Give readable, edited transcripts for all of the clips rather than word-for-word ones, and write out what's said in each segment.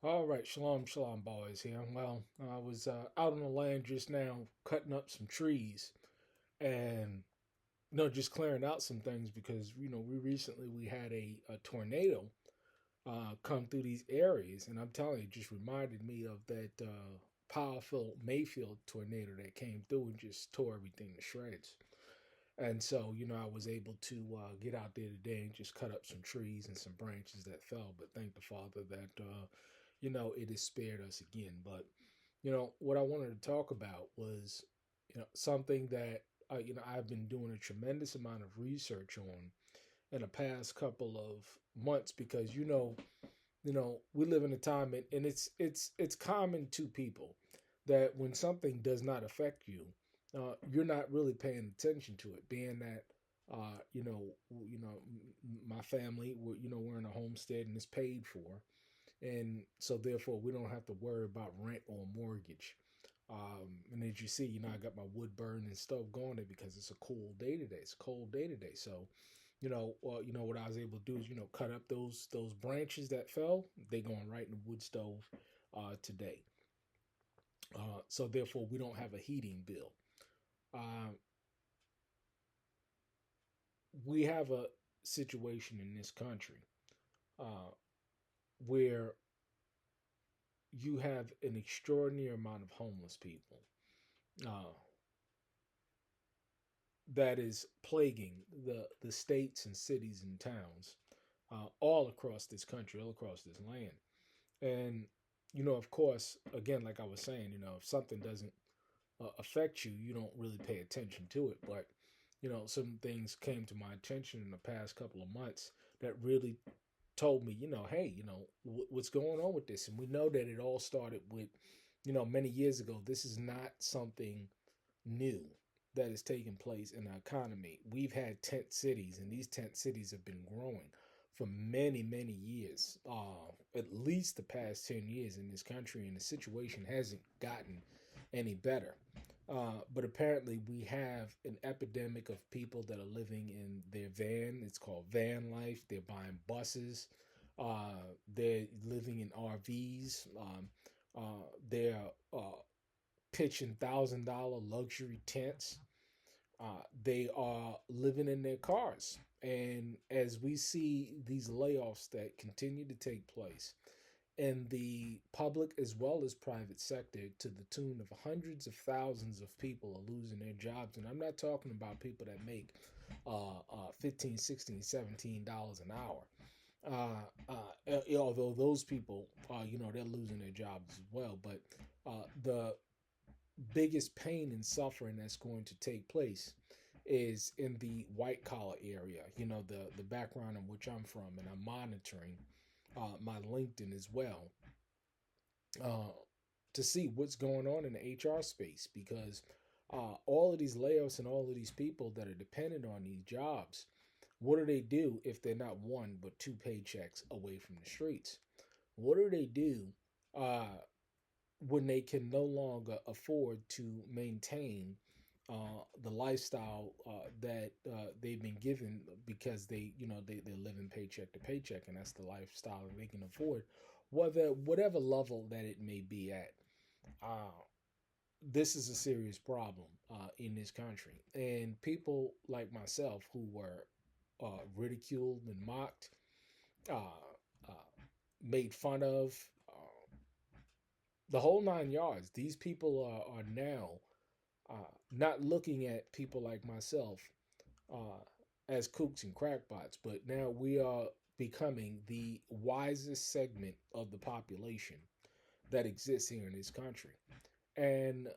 All right, shalom, shalom, boys. Here. Well, I was out on the land just now, cutting up some trees, and just clearing out some things because we had a tornado come through these areas, and I'm telling you, it just reminded me of that powerful Mayfield tornado that came through and just tore everything to shreds. And so, I was able to get out there today and just cut up some trees and some branches that fell. But thank the Father that, it has spared us again. But, what I wanted to talk about was, something that, I've been doing a tremendous amount of research on in the past couple of months because, we live in a time and it's common to people that when something does not affect you, you're not really paying attention to it. Being that, my family, we're in a homestead and it's paid for, and so therefore we don't have to worry about rent or mortgage. And as you see, I got my wood burning stove going there because it's a cool day today. It's a cold day today, so what I was able to do is cut up those branches that fell. They going right in the wood stove today. So therefore, we don't have a heating bill. Uh, we have a situation in this country uh, where you have an extraordinary amount of homeless people uh, that is plaguing the states and cities and towns all across this country, all across this land. And, of course, again, like I was saying, if something doesn't affect you, you don't really pay attention to it. But, some things came to my attention in the past couple of months that really told me, hey, what's going on with this? And we know that it all started with, many years ago. This is not something new that is taking place in our economy. We've had tent cities, and these tent cities have been growing for many, many years, at least the past 10 years in this country, and the situation hasn't gotten any better. But apparently, we have an epidemic of people that are living in their van. It's called van life. They're buying buses. They're living in RVs. They're pitching $1,000 luxury tents. They are living in their cars. And as we see these layoffs that continue to take place in the public as well as private sector to the tune of hundreds of thousands of people are losing their jobs. And I'm not talking about people that make 15, 16, $17 an hour. Although those people, they're losing their jobs as well. But the biggest pain and suffering that's going to take place is in the white collar area, the background in which I'm from, and I'm monitoring my LinkedIn as well uh, to see what's going on in the HR space because all of these layoffs and all of these people that are dependent on these jobs, what do they do if they're not one but two paychecks away from the streets? What do they do uh, when they can no longer afford to maintain the lifestyle that they've been given because they're living paycheck to paycheck, and that's the lifestyle that they can afford, whatever level that it may be at. Uh, this is a serious problem in this country, and people like myself who were ridiculed and mocked, uh, uh, made fun of. The whole 9 yards. These people are now not looking at people like myself uh, as kooks and crackpots, but now we are becoming the wisest segment of the population that exists here in this country. And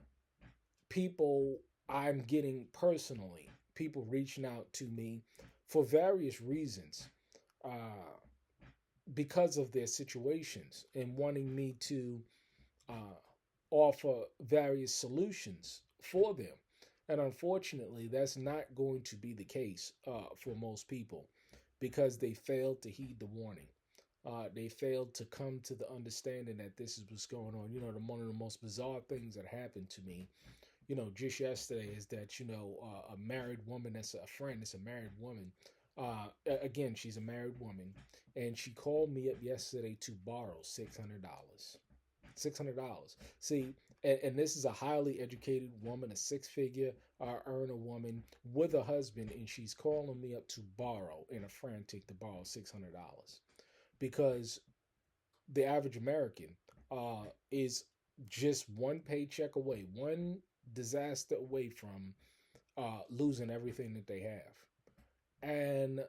people, I'm getting personally, people reaching out to me for various reasons uh, because of their situations and wanting me to uh, offer various solutions for them. And unfortunately, that's not going to be the case for most people because they failed to heed the warning. They failed to come to the understanding that this is what's going on. One of the most bizarre things that happened to me, just yesterday is that, a married woman, that's a friend, it's a married woman. Again, she's a married woman, and she called me up yesterday to borrow $600. $600. See, and this is a highly educated woman, a six-figure earner woman with a husband, and she's calling me up to borrow in a frantic to borrow $600 because the average American is just one paycheck away, one disaster away from losing everything that they have. And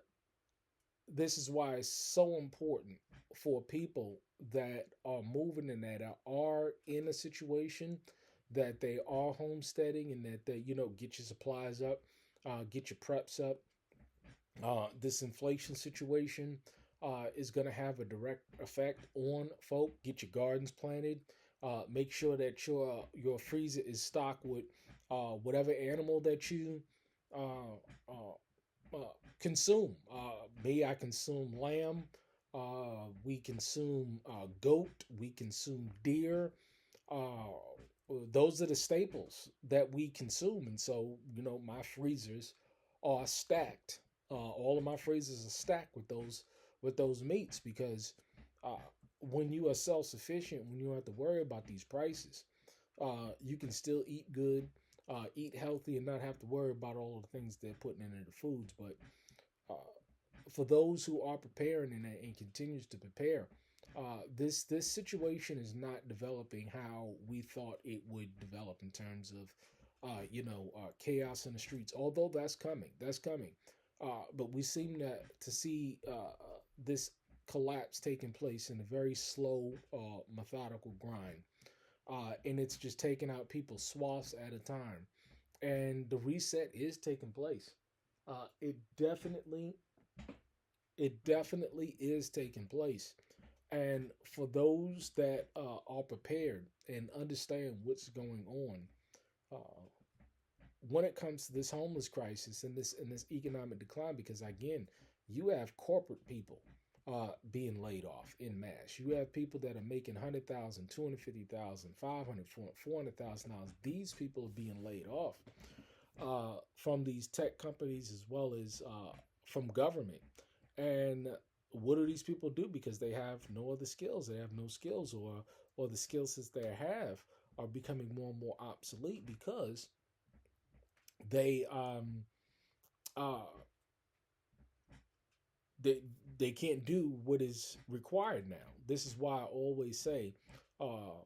this is why it's so important for people that are moving and that are in a situation that they are homesteading and that they, get your supplies up, get your preps up. This inflation situation is going to have a direct effect on folk. Get your gardens planted. Make sure that your freezer is stocked with whatever animal that you uh, uh, consume. Me, I consume lamb. We consume goat. We consume deer. Uh, those are the staples that we consume, and so my freezers are stacked. All of my freezers are stacked with those meats because uh, when you are self sufficient, when you don't have to worry about these prices, you can still eat good, eat healthy, and not have to worry about all of the things they're putting into the foods. But uh, for those who are preparing and continues to prepare, this situation is not developing how we thought it would develop in terms of chaos in the streets. Although that's coming, but we seem to see this collapse taking place in a very slow, methodical grind, and it's just taking out people swaths at a time. And the reset is taking place. Uh, it definitely it definitely is taking place. And for those that are prepared and understand what's going on, uh, when it comes to this homeless crisis and this economic decline, because again, you have corporate people being laid off in mass. You have people that are making 100,000, 250,000, 500, 400,000 dollars. These people are being laid off from these tech companies as well as from government. And what do these people do? Because they have no other skills. They have no skills, or the skill sets they have are becoming more and more obsolete because they uh they they can't do what is required now. This is why I always say uh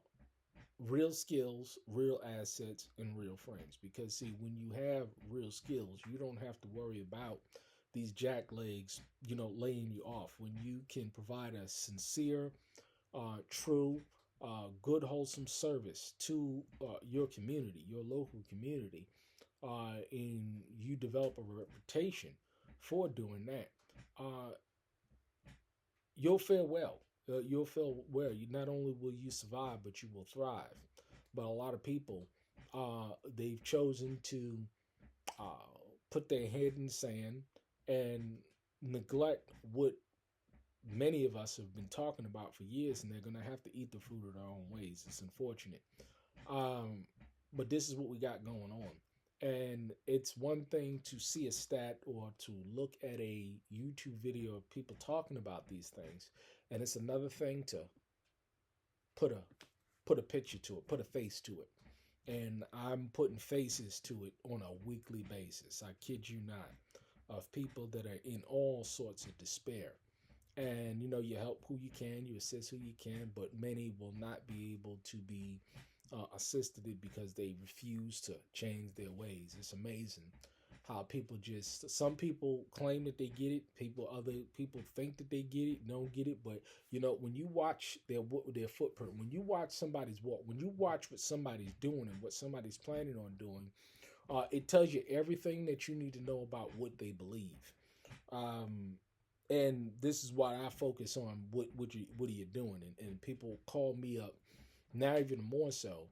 real skills, real assets, and real friends. Because see, when you have real skills, you don't have to worry about these jacklegs, laying you off. When you can provide a sincere, true, good, wholesome service to your community, your local community, and you develop a reputation for doing that, uh, you'll fare well. You'll fare well. You not only will you survive, but you will thrive. But a lot of people, they've chosen to uh, put their head in the sand and neglect what many of us have been talking about for years, and they're going to have to eat the fruit of their own ways. It's unfortunate. Um, but this is what we got going on. And it's one thing to see a stat or to look at a YouTube video of people talking about these things, and it's another thing to put a put a picture to it, put a face to it. And I'm putting faces to it on a weekly basis. I kid you not, of people that are in all sorts of despair. And you help who you can, you assist who you can, but many will not be able to be assisted because they refuse to change their ways. It's amazing how people just some people claim that they get it, other people think that they get it, don't get it. But when you watch their footprint, when you watch somebody's walk, when you watch what somebody's doing and what somebody's planning on doing, it tells you everything that you need to know about what they believe. um, and this is why I focus on what are you doing, and people call me up now even more so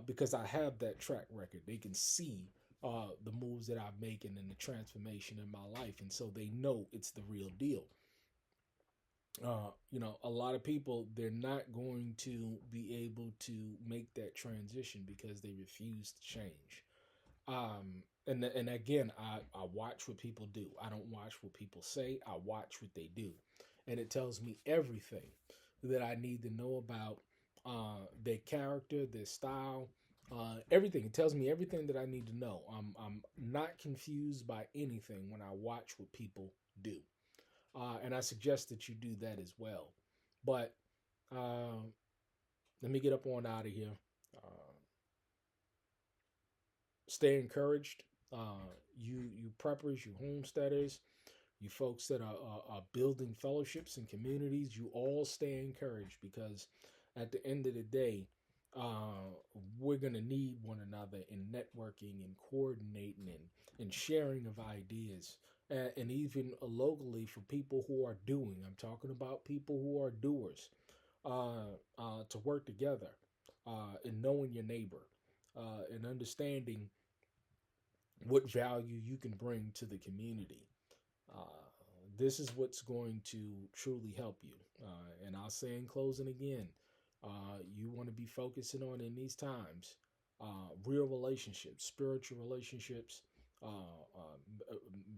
because I have that track record. They can see the moves that I'm making and the transformation in my life, and so they know it's the real deal. A lot of people, they're not going to be able to make that transition because they refuse to change. And again, I watch what people do. I don't watch what people say. I watch what they do, and it tells me everything that I need to know about their character, their style, everything. It tells me everything that I need to know. I'm not confused by anything when I watch what people do, and I suggest that you do that as well. But uh, let me get up on out of here. Uh, Stay encouraged. You preppers, you homesteaders, you folks that are building fellowships and communities, you all stay encouraged because at the end of the day, we're going to need one another in networking and coordinating and sharing of ideas. And even locally for people who are doing, I'm talking about people who are doers, to work together and knowing your neighbor and understanding what value you can bring to the community. Uh, this is what's going to truly help you. And I'll say in closing again, you want to be focusing on in these times real relationships, spiritual relationships,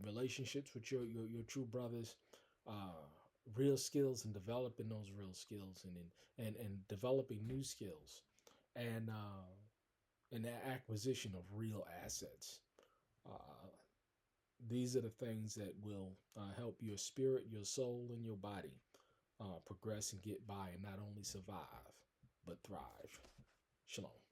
relationships with your true brothers, real skills and developing those real skills and developing new skills and the acquisition of real assets. Uh, these are the things that will help your spirit, your soul, and your body progress and get by and not only survive, but thrive. Shalom.